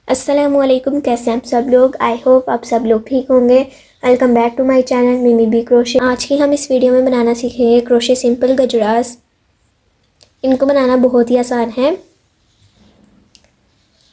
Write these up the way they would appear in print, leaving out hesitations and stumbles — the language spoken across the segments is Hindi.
अस्सलामुअलैकुम, कैसे हैं आप सब लोग। आई होप आप सब लोग ठीक होंगे। Welcome back to my channel Mimi B crochet. आज की हम इस वीडियो में बनाना सीखेंगे क्रोशे सिंपल गजरास। इनको बनाना बहुत ही आसान है।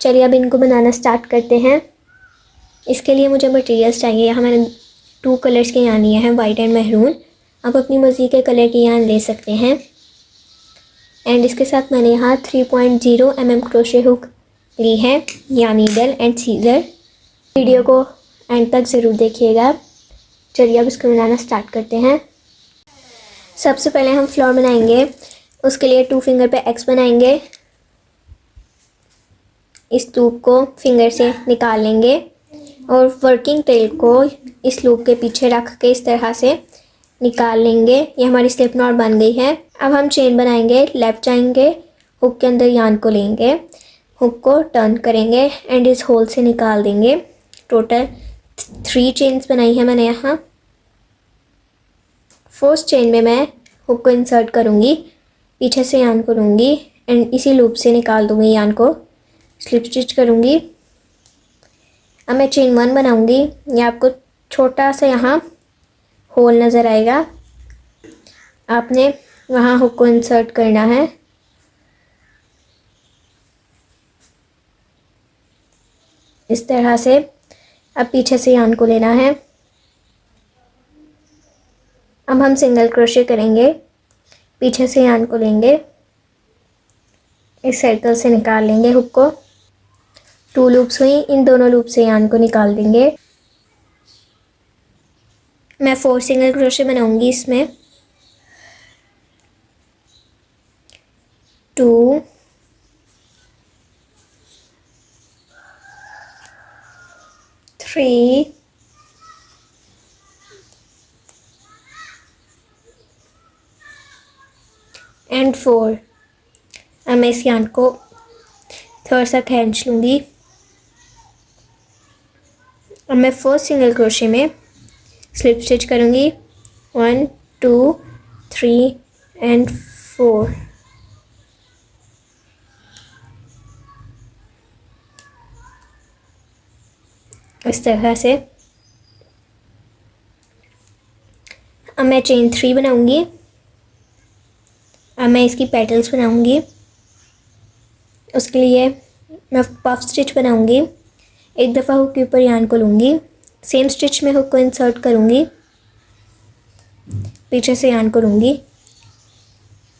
चलिए अब इनको बनाना स्टार्ट करते हैं। इसके लिए मुझे मटेरियल्स चाहिए। यहाँ मैंने 2 कलर्स के यान लिए हैं, वाइट एंड महरून। आप अपनी मर्ज़ी के कलर के यान ले सकते हैं। एंड इसके साथ मैंने यहाँ 3.0 mm क्रोशे हुक ली है या नीडल एंड सीजर। वीडियो को एंड तक ज़रूर देखिएगा। चलिए अब इसको बनाना स्टार्ट करते हैं। सबसे पहले हम फ्लोर बनाएंगे। उसके लिए 2 फिंगर पे एक्स बनाएंगे। इस लूप को फिंगर से निकाल लेंगे और वर्किंग टेल को इस लूप के पीछे रख के इस तरह से निकाल लेंगे। ये हमारी स्लिप नॉट बन गई है। अब हम चेन बनाएंगे। लेफ्ट जाएंगे, हुक के अंदर यान को लेंगे, हुक को टर्न करेंगे एंड इस होल से निकाल देंगे। टोटल 3 चेन्स बनाई है मैंने यहाँ। फर्स्ट चेन में मैं हुक को इंसर्ट करूँगी, पीछे से यान को लूँगी एंड इसी लूप से निकाल दूँगी यान को, स्लिप स्टिच करूँगी। अब मैं चेन 1 बनाऊँगी। ये आपको छोटा सा यहाँ होल नज़र आएगा, आपने वहाँ हुक को इंसर्ट करना है। इस तरह से अब पीछे से यान को लेना है। अब हम सिंगल क्रोशे करेंगे, पीछे से यान को लेंगे, इस सर्कल से निकाल लेंगे हुक को। 2 लूप्स हुई, इन दोनों लूप से यान को निकाल देंगे। मैं 4 सिंगल क्रोशे बनाऊंगी इसमें। 2 3 एंड 4। अब मैं इस यान को थोड़ा सा खींच लूँगी। अब मैं फर्स्ट सिंगल क्रोशे में स्लिप स्टिच करूँगी। 1 2 3 एंड 4। इस तरह से अब मैं चेन 3 बनाऊँगी। अब मैं इसकी पेटल्स बनाऊँगी। उसके लिए मैं पफ स्टिच बनाऊँगी। एक दफ़ा हुक के ऊपर यान को लूँगी, सेम स्टिच में हुक को इंसर्ट करूँगी, पीछे से यान को लूँगी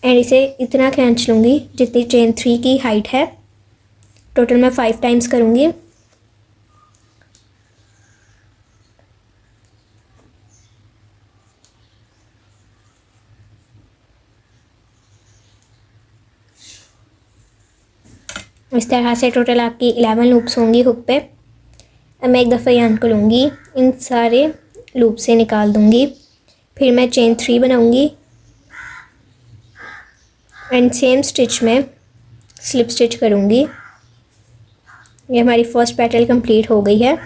एंड इसे इतना खींच लूँगी जितनी चेन 3 की हाइट है। टोटल मैं 5 टाइम्स करूँगी। इस तरह से टोटल आपकी 11 लूप्स होंगी हुक पे। अब मैं एक दफ़ा यान को लूँगी, इन सारे लूप से निकाल दूँगी, फिर मैं चेन 3 बनाऊँगी एंड सेम स्टिच में स्लिप स्टिच करूँगी। ये हमारी फर्स्ट पेटल कंप्लीट हो गई है।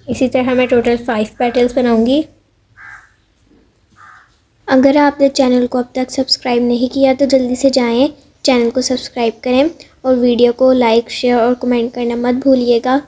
इसी तरह मैं टोटल 5 पेटल्स बनाऊँगी। अगर आपने चैनल को अब तक सब्सक्राइब नहीं किया तो जल्दी से जाएं, चैनल को सब्सक्राइब करें और वीडियो को लाइक, शेयर और कमेंट करना मत भूलिएगा।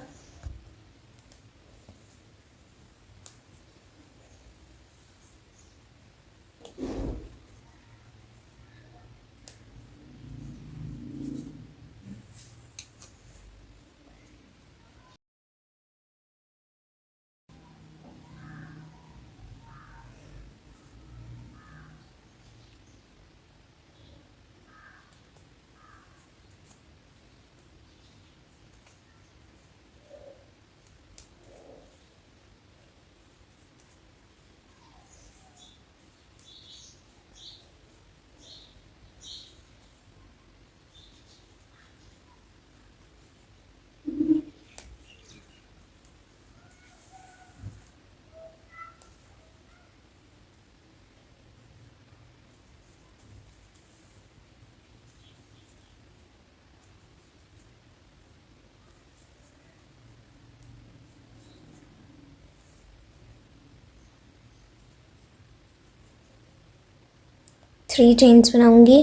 थ्री चेन्स बनाऊंगी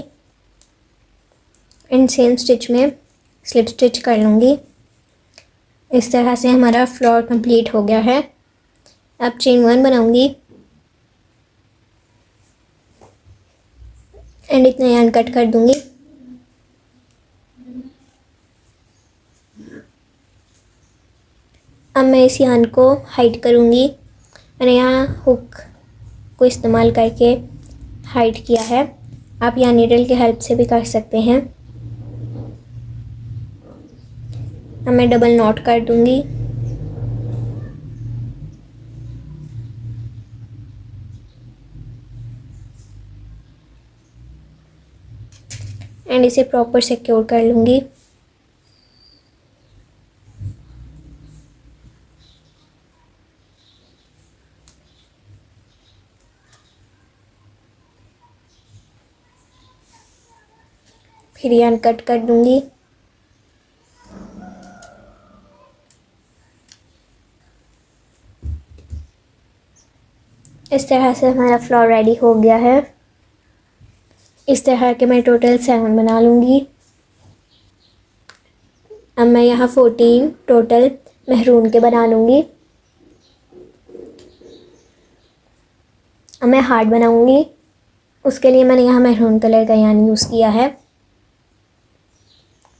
एंड एंड सेम स्टिच में स्लिप स्टिच कर लूँगी। इस तरह से हमारा फ्लोर कंप्लीट हो गया है। अब चेन 1 बनाऊँगी एंड इतना यार्न कट कर दूँगी। अब मैं इस यार्न को हाइड करूँगी। मैंने यहाँ हुक को इस्तेमाल करके हाइड किया है। आप यहाँ नीडल की हेल्प से भी कर सकते हैं। अब मैं डबल नॉट कर दूँगी। एंड इसे प्रॉपर सिक्योर कर लूँगी। फिर यार्न कट कर दूँगी। इस तरह से हमारा फ्लोर रेडी हो गया है। इस तरह के मैं टोटल 7 बना लूँगी। अब मैं यहाँ 14 टोटल महरून के बना लूँगी। अब मैं हार्ट बनाऊँगी। उसके लिए मैंने यहाँ महरून कलर का यार्न यूज़ किया है।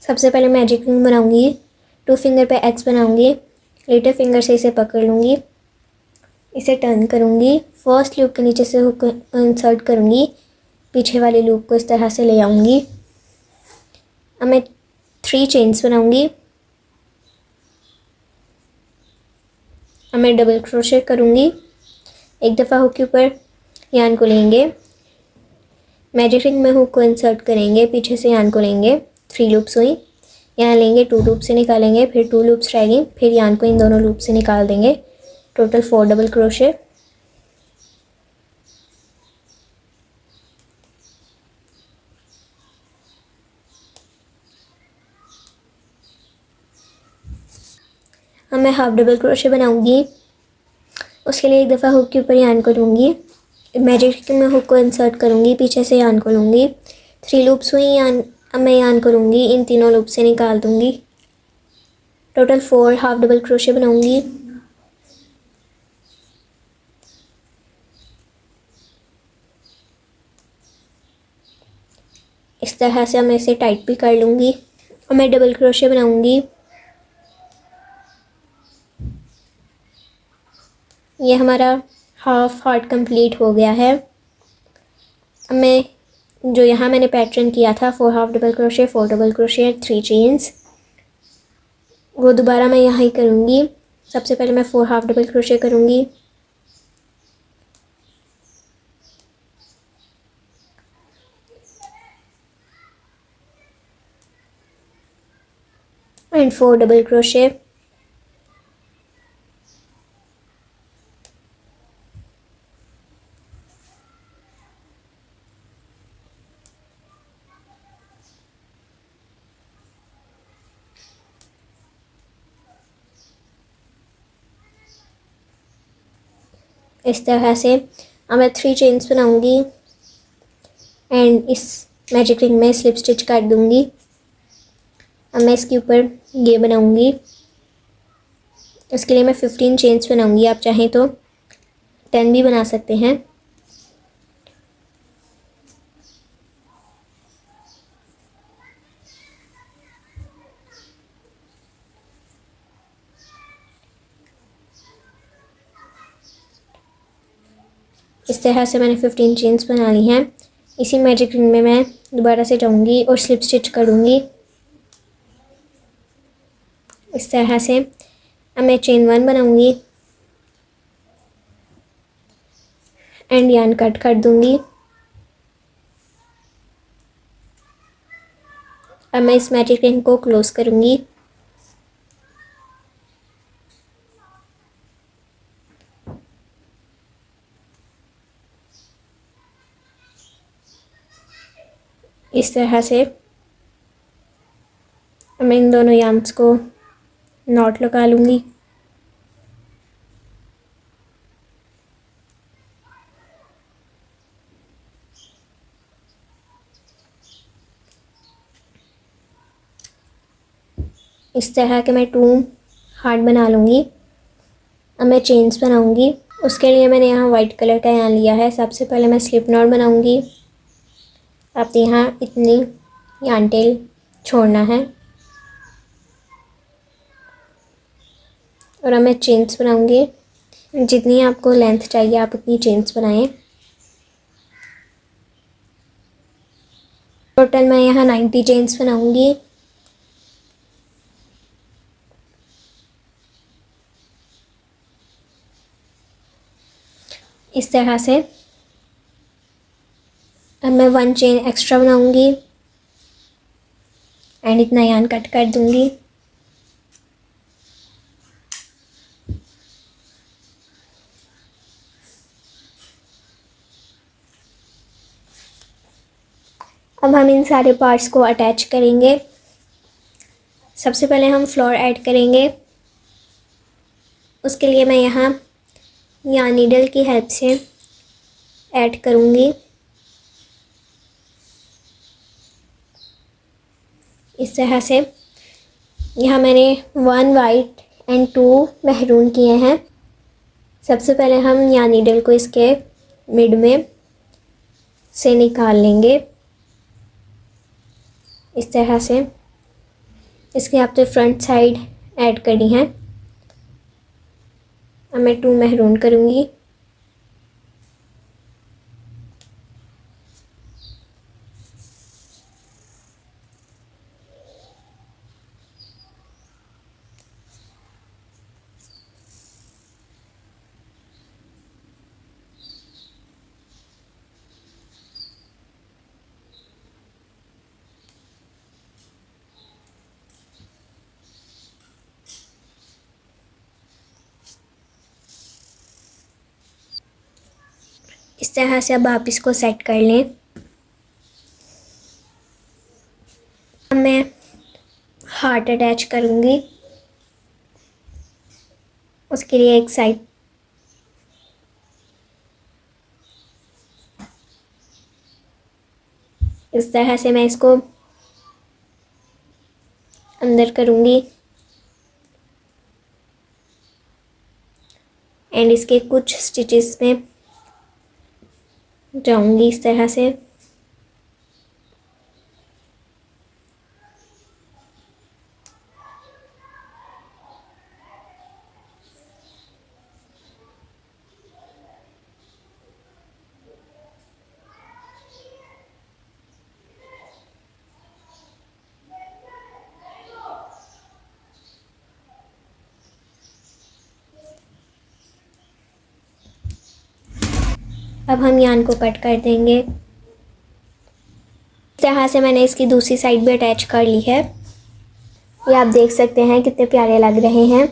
सबसे पहले मैजिक रिंग बनाऊँगी। 2 फिंगर पे एक्स बनाऊँगी। लिटिल फिंगर से इसे पकड़ लूँगी। इसे टर्न करूँगी। फर्स्ट लूप के नीचे से हुक इंसर्ट करूँगी। पीछे वाले लूप को इस तरह से ले आऊँगी। अब मैं 3 चेन्स बनाऊँगी। अब मैं डबल क्रोशेट करूँगी। एक दफ़ा हुक के ऊपर यार्न को लेंगे, मैजिक रिंग में हुक को इंसर्ट करेंगे, पीछे से यार्न को लेंगे, 3 लूप्स हुई। यहाँ लेंगे, 2 लूप से निकालेंगे, फिर 2 लूप्स रहेंगी, फिर यार्न को इन दोनों लूप से निकाल देंगे। Total 4 double crochet. अब मैं हाफ डबल क्रोशे बनाऊँगी। उसके लिए एक दफ़ा हुक के ऊपर यार्न को लूँगी, मैजिक रिंग में हुक को इंसर्ट करूँगी, पीछे से यार्न को लूँगी, 3 लूप्स हुई। यार्न अब मैं यार्न को लूँगी, इन तीनों लूप से निकाल दूँगी। टोटल 4 हाफ डबल क्रोशे बनाऊँगी। इस तरह से मैं इसे टाइट भी कर लूँगी। और मैं डबल क्रोशे बनाऊँगी। ये हमारा हाफ हार्ट कंप्लीट हो गया है। अब मैं जो यहाँ मैंने पैटर्न किया था 4 half double crochet, 4 double crochet, 3 chains, वो दोबारा मैं यहाँ ही करूँगी। सबसे पहले मैं 4 हाफ डबल क्रोशे करूँगी। And 4 double crochet. इस तरह से अब मैं 3 चेन्स बनाऊँगी एंड इस मैजिक रिंग में स्लिप स्टिच कर दूँगी। अब मैं इसके ऊपर ये बनाऊँगी। इसके लिए मैं 15 चेन्स बनाऊँगी। आप चाहें तो 10 भी बना सकते हैं। इस तरह से मैंने 15 चेन्स बना ली हैं। इसी मैजिक रिंग में मैं दोबारा से जाऊँगी और स्लिप स्टिच करूँगी। इस तरह से अब मैं चेन 1 बनाऊँगी एंड यार्न कट कर दूँगी। अब मैं इस मैजिक रिंग को क्लोज करूँगी। इस तरह से मैं इन दोनों यार्न्स को नॉट लगा लूँगी। इस तरह के मैं 2 हार्ट बना लूँगी। अब मैं चेन्स बनाऊँगी। उसके लिए मैंने यहाँ वाइट कलर का यान लिया है। सबसे पहले मैं स्लिप नॉट बनाऊँगी। अब यहाँ इतनी यान टेल छोड़ना है और अब मैं चेन्स बनाऊँगी। जितनी आपको लेंथ चाहिए आप उतनी चेन्स बनाएं। टोटल मैं यहाँ 90 चेन्स बनाऊँगी। इस तरह से। अब मैं 1 चेन एक्स्ट्रा बनाऊँगी एंड इतना यान कट कर दूँगी। अब हम इन सारे पार्ट्स को अटैच करेंगे। सबसे पहले हम फ्लोर ऐड करेंगे। उसके लिए मैं यहाँ नीडल की हेल्प से ऐड करूँगी। इस तरह से। यहाँ मैंने 1 वाइट एंड 2 मैरून किए हैं। सबसे पहले हम नीडल को इसके मिड में से निकाल लेंगे इस तरह से। इसके आप तो फ्रंट साइड ऐड करनी है। अब मैं 2 मैरून करूँगी। इस तरह से अब आप इसको सेट कर लें। अब मैं हार्ट अटैच करूँगी। उसके लिए एक साइड इस तरह से मैं इसको अंदर करूँगी एंड इसके कुछ स्टिचेस में जाऊँगी इस तरह से। अब हम यान को कट कर देंगे। इस तरह से मैंने इसकी दूसरी साइड भी अटैच कर ली है। ये आप देख सकते हैं कितने प्यारे लग रहे हैं।